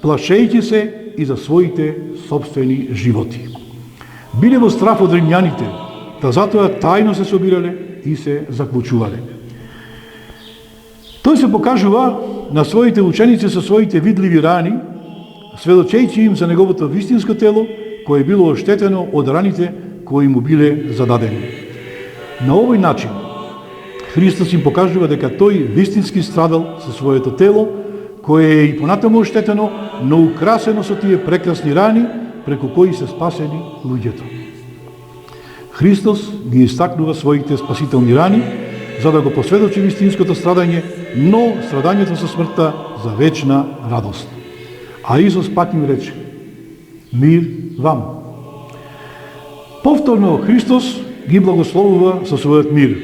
плашејќи се и за своите собствени животи. Биле во страв од римјаните, та затоа тајно се собирале и се заклучувале. Тој се покажува на своите ученици со своите видливи рани, сведочејќи им за неговото вистинско тело, кое било оштетено од раните кои му биле зададени. На овој начин, Христос им покажува дека тој вистински страдал со своето тело, кое е и понатаму оштетено, но украсено со тие прекрасни рани, преку кои се спасени луѓето. Христос ги истакнува своите спасителни рани, за да го посведочи вистинското страдање, но страдањето со смртта за вечна радост. А Исус пак им рече: Мир вам! Повторно Христос ги благословува со својот мир.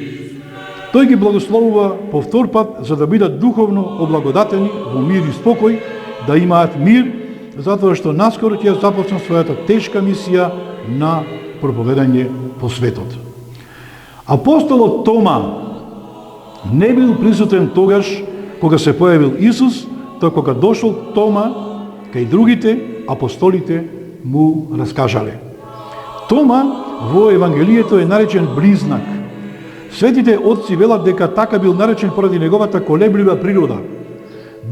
Тој ги благословува повтор пат за да бидат духовно облагодатени во мир и спокој, да имаат мир, затоа што наскоро ќе започне својата тешка мисија на проповедање по светот. Апостолот Тома не бил присутен тогаш кога се појавил Исус, тоа кога дошол Тома, кај другите апостолите му раскажале. Тома во Евангелието е наречен близнак. Светите отци велат дека така бил наречен поради неговата колеблива природа.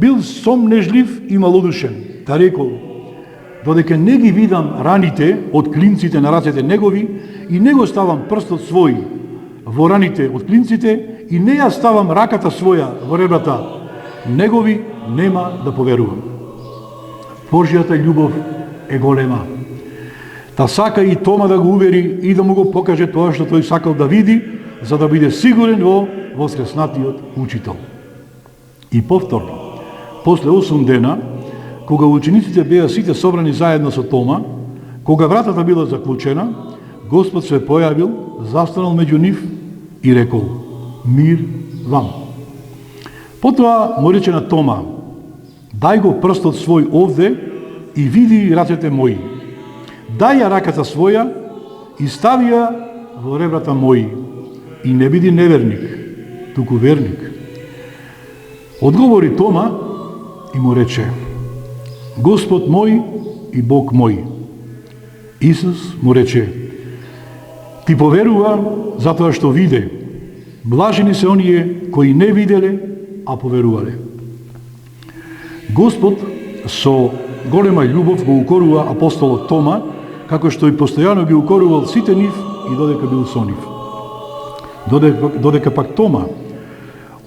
Бил сомнежлив и малодушен. Та рекол: додека не ги видам раните од клинците на рацете негови и не го ставам прстот свој во раните од клинците и не ја ставам раката своја во ребрата негови, нема да поверувам. Божјата љубов е голема. Та сака и Тома да го увери и да му го покаже тоа што тој сакал да види, за да биде сигурен во воскреснатиот учител. И повторно, после 8 дена, кога учениците беа сите собрани заедно со Тома, кога вратата била заклучена, Господ се појавил, застанал меѓу нив и рекол: мир вам. Потоа му рече на Тома: дај го прстот свој овде и види рацете мои. Дај ја раката своја и стави ја во ребрата мои и не биди неверник, туку верник. Одговори Тома и му рече: Господ мој и Бог мој. Исус му рече: ти поверува затоа што виде. Блажени се оние кои не виделе, а поверувале. Господ со голема љубов го укорува апостолот Тома, како што и постојано ги укорувал сите нив и додека бил со нив. Додека пак Тома,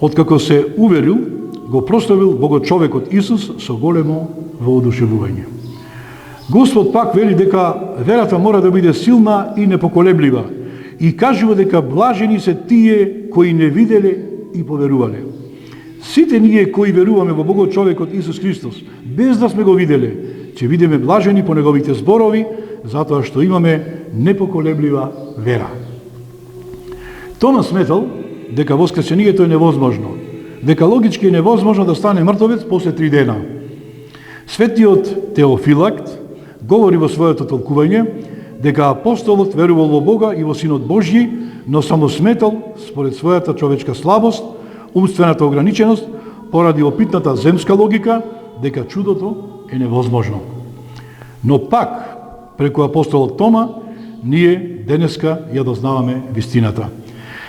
откако се уверил, го прославил Богочовекот Исус со големо воодушевување. Господ пак вели дека верата мора да биде силна и непоколеблива и кажува дека блажени се тие кои не виделе и поверувале. Сите ние кои веруваме во Богочовекот Исус Христос, без да сме го виделе, ќе бидеме блажени по неговите зборови, затоа што имаме непоколеблива вера. Тома сметал дека воскресението е невозможно, дека логички е невозможно да стане мртовец после 3 дена. Светиот Теофилакт говори во своето толкување дека апостолот верувал во Бога и во Синот Божји, но само сметал според својата човечка слабост, умствената ограниченост, поради опитната земска логика, дека чудото е невозможно. Но пак, преку апостолот Тома, ние денеска ја дознаваме вистината.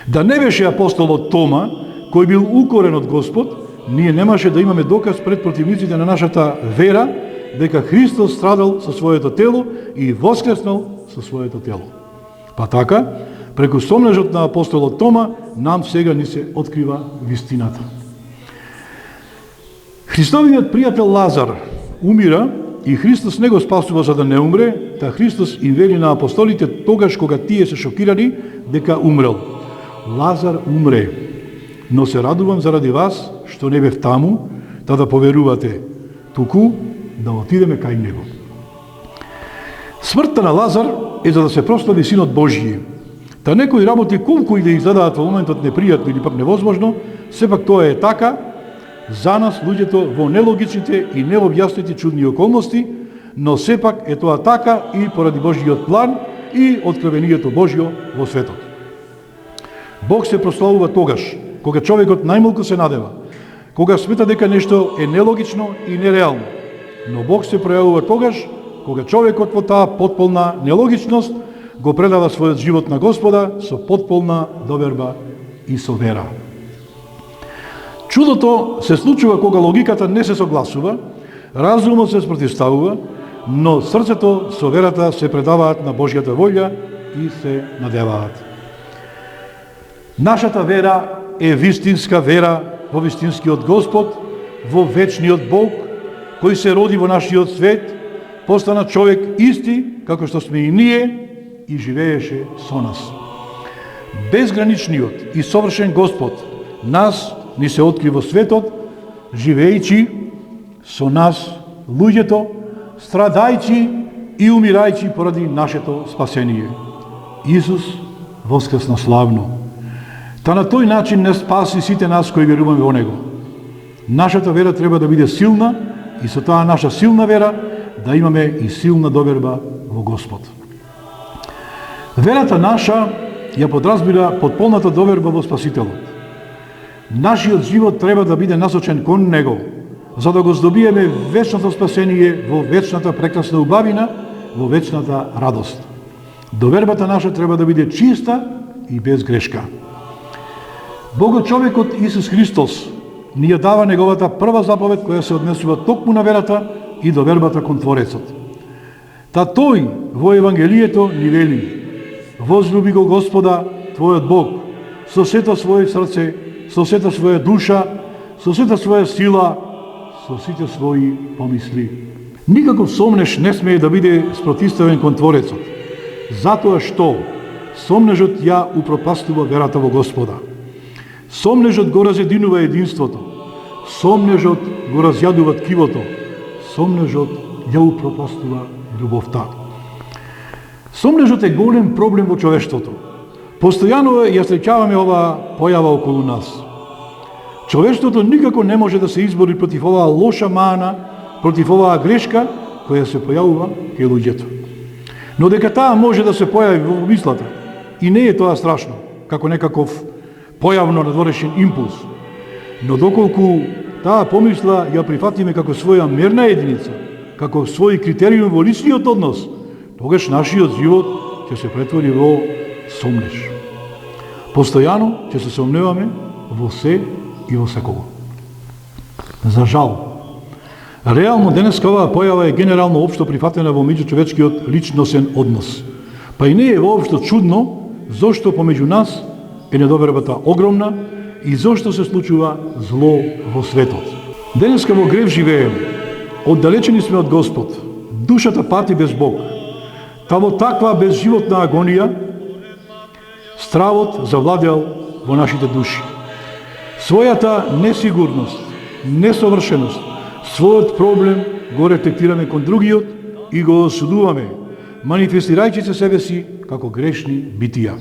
Да не беше апостолот Тома, кој бил укорен од Господ, ние немаше да имаме доказ пред противниците на нашата вера, дека Христос страдал со своето тело и воскреснал со своето тело. Па така, преку сомнежот на апостолот Тома, нам сега ни се открива вистината. Христовиот пријател Лазар умира и Христос не го спасува за да не умре, та Христос им вели на апостолите тогаш кога тие се шокирани дека умрел: Лазар умре, но се радувам заради вас што не бев таму, та да поверувате, туку да отидеме кај него. Смртта на Лазар е за да се прослави Синот Божји. Та некои работи колку и да изгледаат во моментот непријатно или пак невозможно, сепак тоа е така за нас луѓето во нелогичните и необјасните чудни околности, но сепак е тоа така и поради Божјиот план и откровението Божјо во светот. Бог се прославува тогаш кога човекот најмалку се надева, кога смета дека нешто е нелогично и нереално. Но Бог се пројавува тогаш кога човекот во таа потполна нелогичност го предава својот живот на Господа со потполна доверба и со вера. Чудото се случува кога логиката не се согласува, разумот се спротивставува, но срцето со верата се предаваат на Божјата волја и се надеваат. Нашата вера е вистинска вера во вистинскиот Господ, во вечниот Бог, кој се роди во нашиот свет, постана човек исти, како што сме и ние, и живееше со нас. Безграничниот и совршен Господ нас ни се откри во светот, живејќи со нас луѓето, страдајќи и умирајќи поради нашето спасение. Исус воскресна славно. Та на тој начин не спаси сите нас кои веруваме во Него. Нашата вера треба да биде силна и со таа наша силна вера да имаме и силна доверба во Господ. Верата наша ја подразбира потполната доверба во Спасителот. Нашиот живот треба да биде насочен кон Него, за да го здобиеме вечното спасение во вечната прекрасна убавина, во вечната радост. Довербата наша треба да биде чиста и без грешка. Богочовекот Исус Христос ни ја дава неговата прва заповед која се однесува токму на верата и довербата кон Творецот. Та тој во Евангелието ни вели: возлюби го Господа, твојот Бог, со сето своје срце, со сета своја душа, со сета своја сила, со сите своји помисли. Никаков сомнеж не смее да биде спротивставен кон Творецот, затоа што сомнежот ја упропастува верата во Господа. Сомнежот го разединува единството, сомнежот го разјадува ткивото, сомнежот ја упропастува љубовта. Сомнежот е голем проблем во човештвото. Постојано ја среќаваме ова појава околу нас. Човештвото никако не може да се избори против оваа лоша мана, против оваа грешка која се појавува кај луѓето. Но дека таа може да се појави во мислата, и не е тоа страшно, како некаков појавно надворешен импулс, но доколку таа помисла ја прифатиме како своја мерна единица, како свој критериум во личниот однос, тогаш нашиот живот ќе се претвори во сомнеж. Постојано ќе се сомневаме во се и во секого. За жал, реално денеска оваа појава е генерално општо прифатена во меѓучовечкиот личносен однос. Па и не е воопшто чудно зошто помеѓу нас е недовербата огромна и зошто се случува зло во светот. Денеска во грев живееме, оддалечени сме од Господ, душата пати без Бог. Та во таква безживотна агонија, стравот завладеал во нашите души. Својата несигурност, несовршеност, својот проблем го рефлектираме кон другиот и го осудуваме, манифестирајќи се себе си како грешни битија.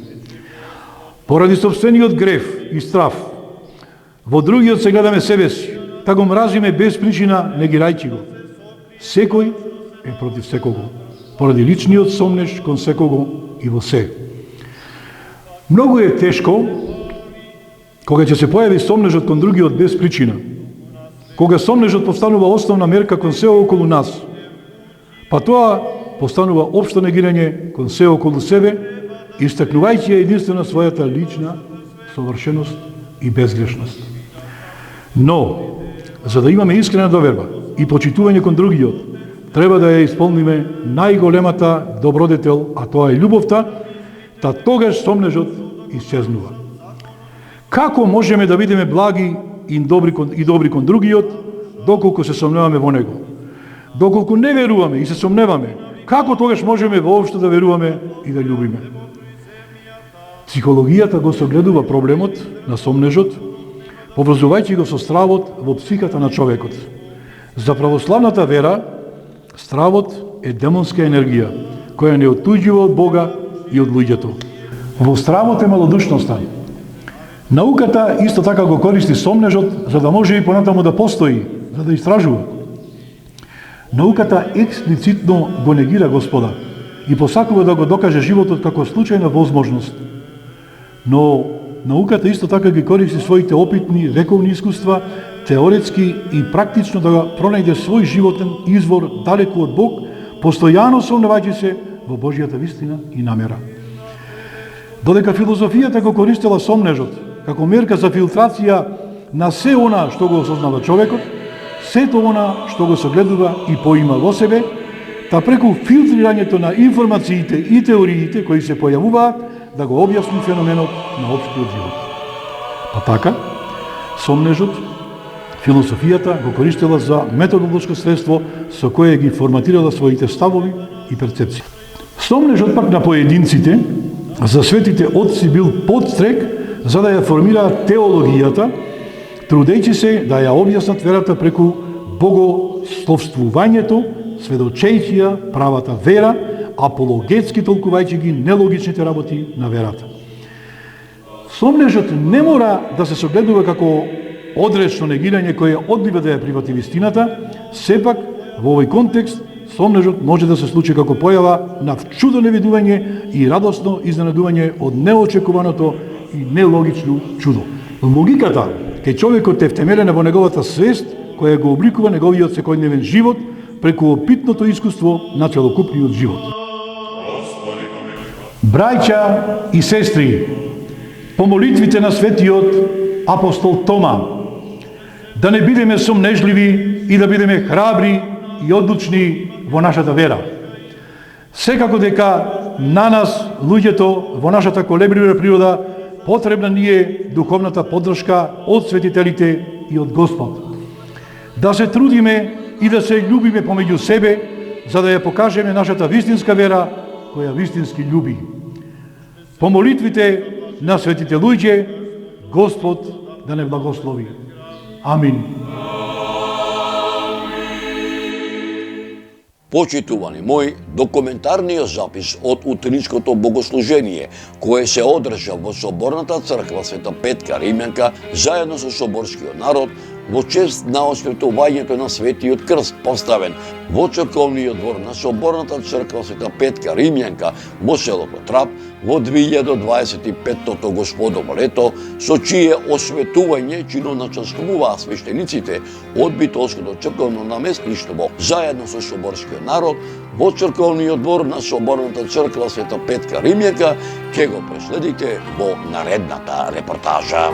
Поради собствениот грев и страв, во другиот се гледаме себе си, та го мразиме без причина, негирајќи го. Секој е против секого, поради личниот сомнеж кон секого и во се. Многу е тешко кога ќе се појави сомнежот кон другиот без причина, кога сомнежот постанува основна мерка кон се околу нас, па тоа постанува општо негирање кон се околу себе, истакнувајќи ја единствено својата лична совршеност и безгрешност. Но, за да имаме искрена доверба и почитување кон другиот, треба да ја исполниме најголемата добродетел, а тоа е љубовта, та тогаш сомнежот исчезнува. Како можеме да бидеме благи и добри кон другиот, доколку се сомневаме во него? Доколку не веруваме и се сомневаме, како тогаш можеме воопшто да веруваме и да љубиме? Психологијата го согледува проблемот на сомнежот, поврзувајќи го со стравот во психата на човекот. За православната вера, стравот е демонска енергија, која не оттуѓува од Бога и од луѓето. Во стравот е малодушноста. Науката исто така го користи сомнежот, за да може и понатаму да постои, за да истражува. Науката експлицитно го негира Господа и посакува да го докаже животот како случајна возможност. Но науката исто така ги користи своите опитни, вековни искуства, теоретски и практично да пронајде свој животен извор далеку од Бог, постојано сомневајќи се во Божјата вистина и намера. Додека филозофијата го користела сомнежот како мерка за филтрација на се она што го осознава човекот, сето она што го согледува и поима во себе, та преку филтрирањето на информациите и теориите кои се појавуваат, да го објасни феноменот на општиот живот. Па така, сомнежот, философијата го користела за методолошко средство со кое ги форматирала своите ставови и перцепции. Сомнежот пак на поединците, за светите отци бил подстрек за да ја формираат теологијата, трудејќи се да ја објаснат верата преку богословствувањето, сведочејќи ја правата вера, апологетски толкувајќи ги нелогичните работи на верата. Сомнежот не мора да се согледува како одречно негирање кое одбива да ја прифати вистината, сепак во овој контекст сомнежот може да се случи како појава на чудо невидување и радосно изненадување од неочекуваното и нелогично чудо. Логиката кај човекот е втемелена во неговата свест, која го обликува неговиот секојдневен живот преку опитното искуство на целокупниот живот. Браќа и сестри, по молитвите на светиот апостол Тома, да не бидеме сомнежливи и да бидеме храбри и одлучни во нашата вера. Секако дека на нас, луѓето, во нашата колебрива природа, потребна ни е духовната поддршка од светителите и од Господ. Да се трудиме и да се љубиме помеѓу себе, за да ја покажеме нашата вистинска вера, која вистински љуби. По молитвите на светите луѓе, Господ да не благослови. Амин. Почитувани мои, документарниот запис од утринското богослужение, кое се одржа во Соборната црква Света Петка Римјанка, заедно со соборскиот народ, во чест на осветувањето на Светиот Крст, поставен во црковниот двор на Соборната црква Света Петка Римјанка во селото Трап во 2025 Господово лето, со чие осветување чиноначествуваа свештениците од Битолското црковно наместништво заедно со соборскиот народ во црковниот двор на Соборната црква Света Петка Римјанка, ќе го проследите во наредната репортажа.